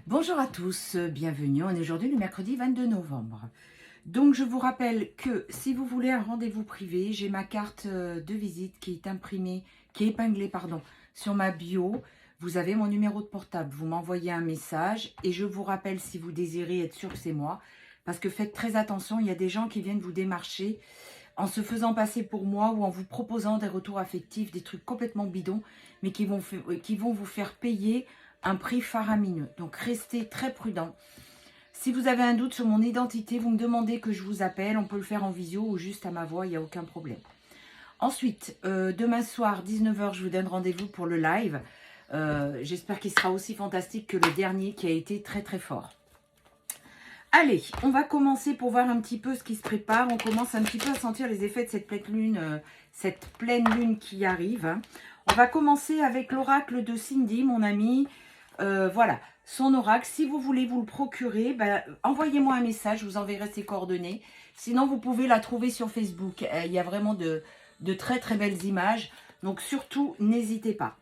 Bonjour à tous, bienvenue. On est aujourd'hui le mercredi 22 novembre. Donc je vous rappelle que si vous voulez un rendez-vous privé, j'ai ma carte de visite qui est imprimée, qui est épinglée, pardon, sur ma bio. Vous avez mon numéro de portable, vous m'envoyez un message et je vous rappelle si vous désirez être sûr que c'est moi. Parce que faites très attention, il y a des gens qui viennent vous démarcher en se faisant passer pour moi ou en vous proposant des retours affectifs, des trucs complètement bidons, mais qui vont vous faire payer un prix faramineux. Donc restez très prudents. Si vous avez un doute sur mon identité, vous me demandez que je vous appelle. On peut le faire en visio ou juste à ma voix, il n'y a aucun problème. Ensuite, demain soir, 19h, je vous donne rendez-vous pour le live. J'espère qu'il sera aussi fantastique que le dernier qui a été très très fort. Allez, on va commencer pour voir un petit peu ce qui se prépare. On commence un petit peu à sentir les effets de cette pleine lune qui arrive. On va commencer avec l'oracle de Cindy, mon amie. Voilà, son oracle. Si vous voulez vous le procurer, envoyez-moi un message, je vous enverrai ses coordonnées. Sinon, vous pouvez la trouver sur Facebook. Il y a vraiment de très très belles images. Donc surtout, n'hésitez pas.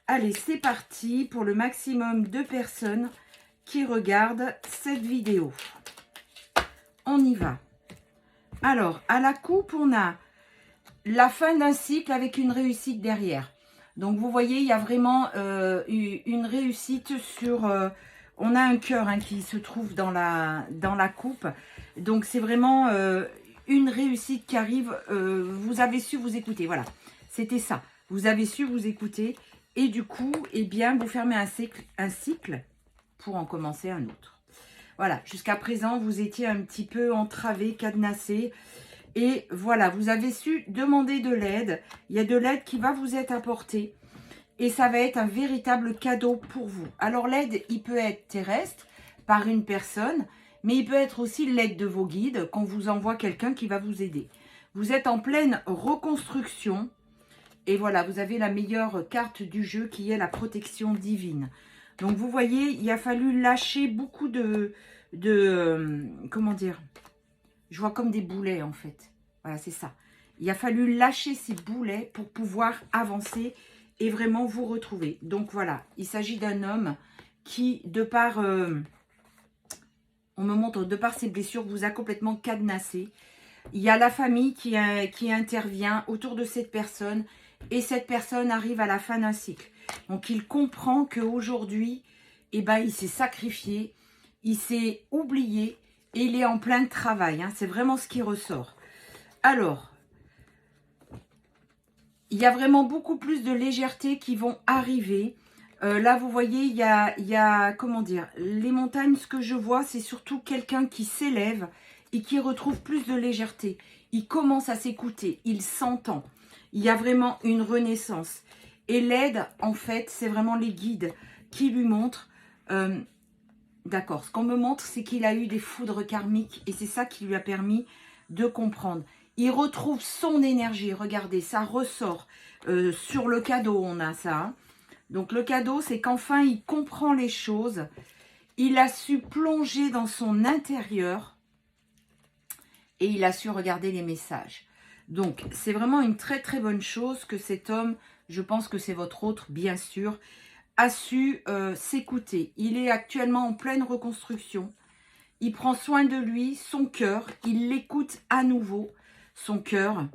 Allez, c'est parti pour le maximum de personnes qui regardent cette vidéo. On y va. Alors, à la coupe, on a la fin d'un cycle avec une réussite derrière. Donc, vous voyez, il y a vraiment une réussite sur... on a un cœur qui se trouve dans la coupe. Donc, c'est vraiment une réussite qui arrive. Vous avez su vous écouter. Voilà, c'était ça. Vous avez su vous écouter. Et du coup, eh bien, vous fermez un cycle pour en commencer un autre. Voilà, jusqu'à présent, vous étiez un petit peu entravé, cadenassé. Et voilà, vous avez su demander de l'aide. Il y a de l'aide qui va vous être apportée. Et ça va être un véritable cadeau pour vous. Alors l'aide, il peut être terrestre, par une personne. Mais il peut être aussi l'aide de vos guides, qu'on vous envoie quelqu'un qui va vous aider. Vous êtes en pleine reconstruction. Et voilà, vous avez la meilleure carte du jeu qui est la protection divine. Donc vous voyez, il a fallu lâcher beaucoup comment dire, je vois comme des boulets en fait. Voilà, c'est ça. Il a fallu lâcher ces boulets pour pouvoir avancer et vraiment vous retrouver. Donc voilà, il s'agit d'un homme qui, de par, on me montre, de par ses blessures, vous a complètement cadenassé. Il y a la famille qui intervient autour de cette personne et cette personne arrive à la fin d'un cycle. Donc, il comprend qu'aujourd'hui, eh ben, il s'est sacrifié, il s'est oublié et il est en plein travail. C'est vraiment ce qui ressort. Alors, il y a vraiment beaucoup plus de légèreté qui vont arriver. Là, vous voyez, il y a, comment dire, les montagnes, ce que je vois, c'est surtout quelqu'un qui s'élève et qui retrouve plus de légèreté. Il commence à s'écouter, il s'entend. Il y a vraiment une renaissance. Et l'aide, en fait, c'est vraiment les guides qui lui montrent. D'accord, ce qu'on me montre, c'est qu'il a eu des foudres karmiques et c'est ça qui lui a permis de comprendre. Il retrouve son énergie. Regardez, ça ressort. Sur le cadeau, on a ça. Donc, le cadeau, c'est qu'enfin, il comprend les choses. Il a su plonger dans son intérieur et il a su regarder les messages. Donc, c'est vraiment une très, très bonne chose que cet homme, je pense que c'est votre autre, bien sûr, a su s'écouter. Il est actuellement en pleine reconstruction. Il prend soin de lui, son cœur. Il l'écoute à nouveau, son cœur.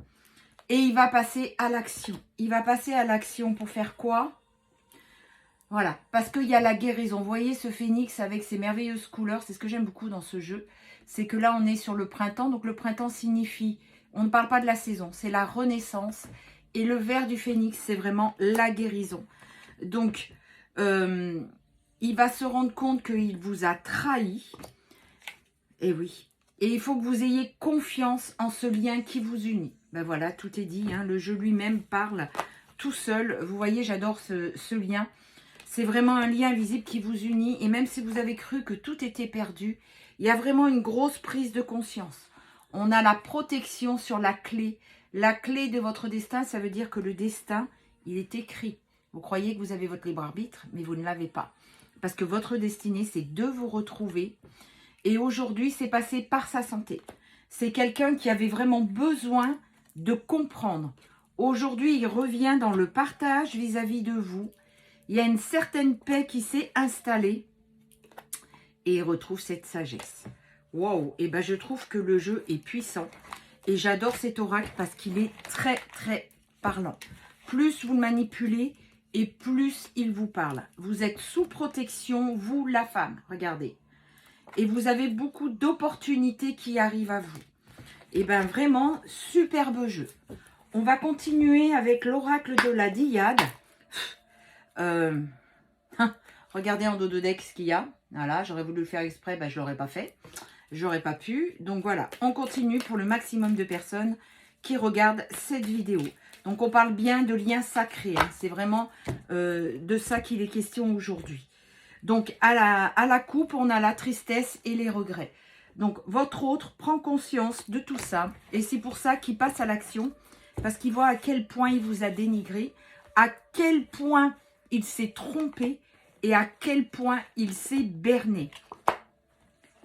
Et il va passer à l'action. Il va passer à l'action pour faire quoi? Voilà, parce qu'il y a la guérison. Vous voyez ce phénix avec ses merveilleuses couleurs. C'est ce que j'aime beaucoup dans ce jeu. C'est que là, on est sur le printemps. Donc, le printemps signifie... On ne parle pas de la saison, c'est la renaissance. Et le vert du phénix, c'est vraiment la guérison. Donc, il va se rendre compte qu'il vous a trahi. Et oui. Et il faut que vous ayez confiance en ce lien qui vous unit. Ben voilà, tout est dit. Le jeu lui-même parle tout seul. Vous voyez, j'adore ce lien. C'est vraiment un lien invisible qui vous unit. Et même si vous avez cru que tout était perdu, il y a vraiment une grosse prise de conscience. On a la protection sur la clé. La clé de votre destin, ça veut dire que le destin, il est écrit. Vous croyez que vous avez votre libre arbitre, mais vous ne l'avez pas. Parce que votre destinée, c'est de vous retrouver. Et aujourd'hui, c'est passé par sa santé. C'est quelqu'un qui avait vraiment besoin de comprendre. Aujourd'hui, il revient dans le partage vis-à-vis de vous. Il y a une certaine paix qui s'est installée. et il retrouve cette sagesse. Waouh! Et ben je trouve que le jeu est puissant. Et j'adore cet oracle parce qu'il est très, très parlant. Plus vous le manipulez et plus il vous parle. Vous êtes sous protection, vous la femme, regardez. Et vous avez beaucoup d'opportunités qui arrivent à vous. Et bien vraiment, superbe jeu. On va continuer avec l'oracle de la Diade. Regardez en dos de deck ce qu'il y a. Voilà, j'aurais voulu le faire exprès, ben je ne l'aurais pas fait. J'aurais pas pu. Donc voilà, on continue pour le maximum de personnes qui regardent cette vidéo. Donc on parle bien de liens sacrés. Hein. C'est vraiment de ça qu'il est question aujourd'hui. Donc à la coupe, on a la tristesse et les regrets. Donc votre autre prend conscience de tout ça. Et c'est pour ça qu'il passe à l'action. Parce qu'il voit à quel point il vous a dénigré. À quel point il s'est trompé. Et à quel point il s'est berné.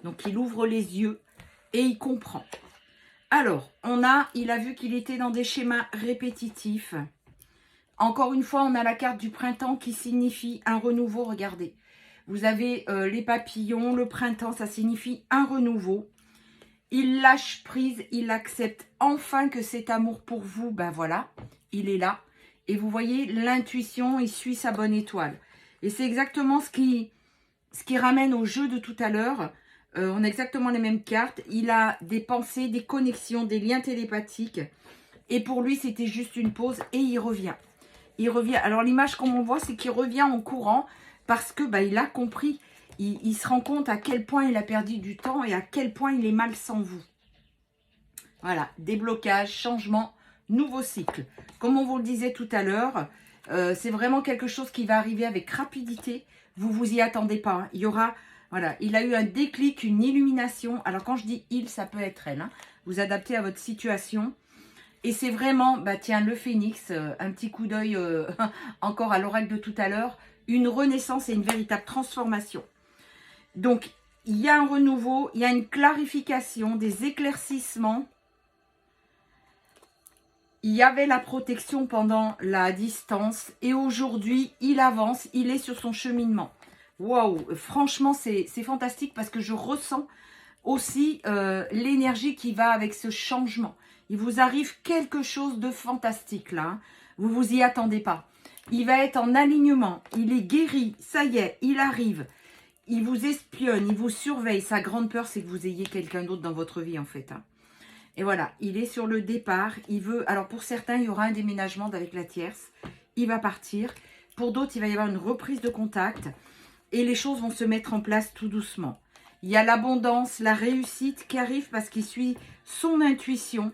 Donc, il ouvre les yeux et il comprend. Alors, il a vu qu'il était dans des schémas répétitifs. Encore une fois, on a la carte du printemps qui signifie un renouveau. Regardez, vous avez les papillons, le printemps, ça signifie un renouveau. Il lâche prise, il accepte enfin que cet amour pour vous, ben voilà, il est là. Et vous voyez, l'intuition, il suit sa bonne étoile. Et c'est exactement ce qui ramène au jeu de tout à l'heure. On a exactement les mêmes cartes. Il a des pensées, des connexions, des liens télépathiques. Et pour lui, c'était juste une pause et il revient. Il revient. Alors l'image comme on voit, c'est qu'il revient en courant parce que il a compris. Il se rend compte à quel point il a perdu du temps et à quel point il est mal sans vous. Voilà, déblocage, changement, nouveau cycle. Comme on vous le disait tout à l'heure, c'est vraiment quelque chose qui va arriver avec rapidité. Vous vous y attendez pas. Hein. Il y aura... Voilà, il a eu un déclic, une illumination. Alors, quand je dis « il », ça peut être elle. Hein. Vous adaptez à votre situation. Et c'est vraiment, tiens, le phénix, un petit coup d'œil encore à l'oracle de tout à l'heure. Une renaissance et une véritable transformation. Donc, il y a un renouveau, il y a une clarification, des éclaircissements. Il y avait la protection pendant la distance. Et aujourd'hui, il avance, il est sur son cheminement. Waouh, franchement, c'est fantastique parce que je ressens aussi l'énergie qui va avec ce changement. Il vous arrive quelque chose de fantastique là. Hein. Vous vous y attendez pas. Il va être en alignement. Il est guéri. Ça y est, il arrive. Il vous espionne, il vous surveille. Sa grande peur, c'est que vous ayez quelqu'un d'autre dans votre vie en fait. Hein. Et voilà, il est sur le départ. Il veut. Alors pour certains, il y aura un déménagement avec la tierce. Il va partir. Pour d'autres, il va y avoir une reprise de contact. Et les choses vont se mettre en place tout doucement. Il y a l'abondance, la réussite qui arrive parce qu'il suit son intuition.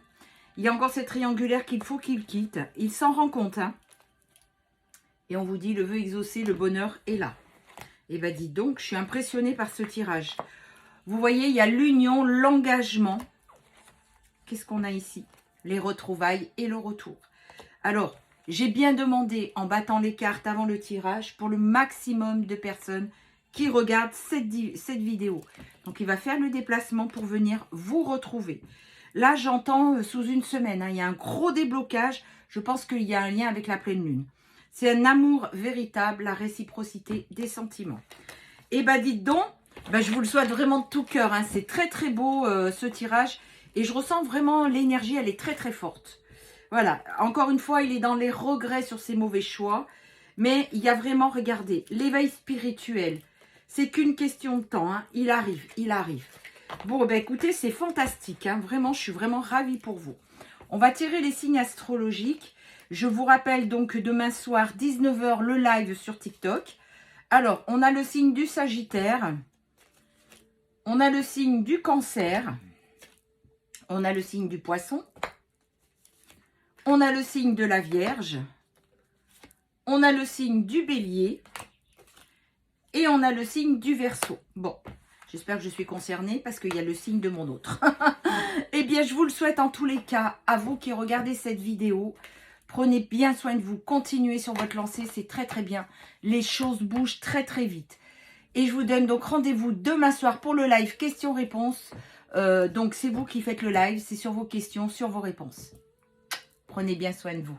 Il y a encore cette triangulaire qu'il faut qu'il quitte. Il s'en rend compte. Hein. Et on vous dit, le vœu exaucé, le bonheur est là. Et bien, dites donc, je suis impressionnée par ce tirage. Vous voyez, il y a l'union, l'engagement. Qu'est-ce qu'on a ici? Les retrouvailles et le retour. Alors, j'ai bien demandé en battant les cartes avant le tirage pour le maximum de personnes qui regardent cette vidéo. Donc, il va faire le déplacement pour venir vous retrouver. Là, j'entends sous une semaine, hein, il y a un gros déblocage. Je pense qu'il y a un lien avec la pleine lune. C'est un amour véritable, la réciprocité des sentiments. Et dites donc, je vous le souhaite vraiment de tout cœur. Hein, c'est très, très beau ce tirage. Et je ressens vraiment l'énergie, elle est très, très forte. Voilà, encore une fois, il est dans les regrets sur ses mauvais choix. Mais il y a vraiment, regardez, l'éveil spirituel. C'est qu'une question de temps. Hein. Il arrive, il arrive. Bon, écoutez, c'est fantastique. Hein. Vraiment, je suis vraiment ravie pour vous. On va tirer les signes astrologiques. Je vous rappelle donc que demain soir, 19 h, le live sur TikTok. Alors, on a le signe du Sagittaire. On a le signe du Cancer. On a le signe du Poisson. On a le signe de la Vierge. On a le signe du Bélier. Et on a le signe du Verseau. Bon, j'espère que je suis concernée parce qu'il y a le signe de mon autre. Eh bien, je vous le souhaite en tous les cas, à vous qui regardez cette vidéo. Prenez bien soin de vous. Continuez sur votre lancée, c'est très très bien. Les choses bougent très très vite. Et je vous donne donc rendez-vous demain soir pour le live questions-réponses. Donc, c'est vous qui faites le live. C'est sur vos questions, sur vos réponses. Prenez bien soin de vous.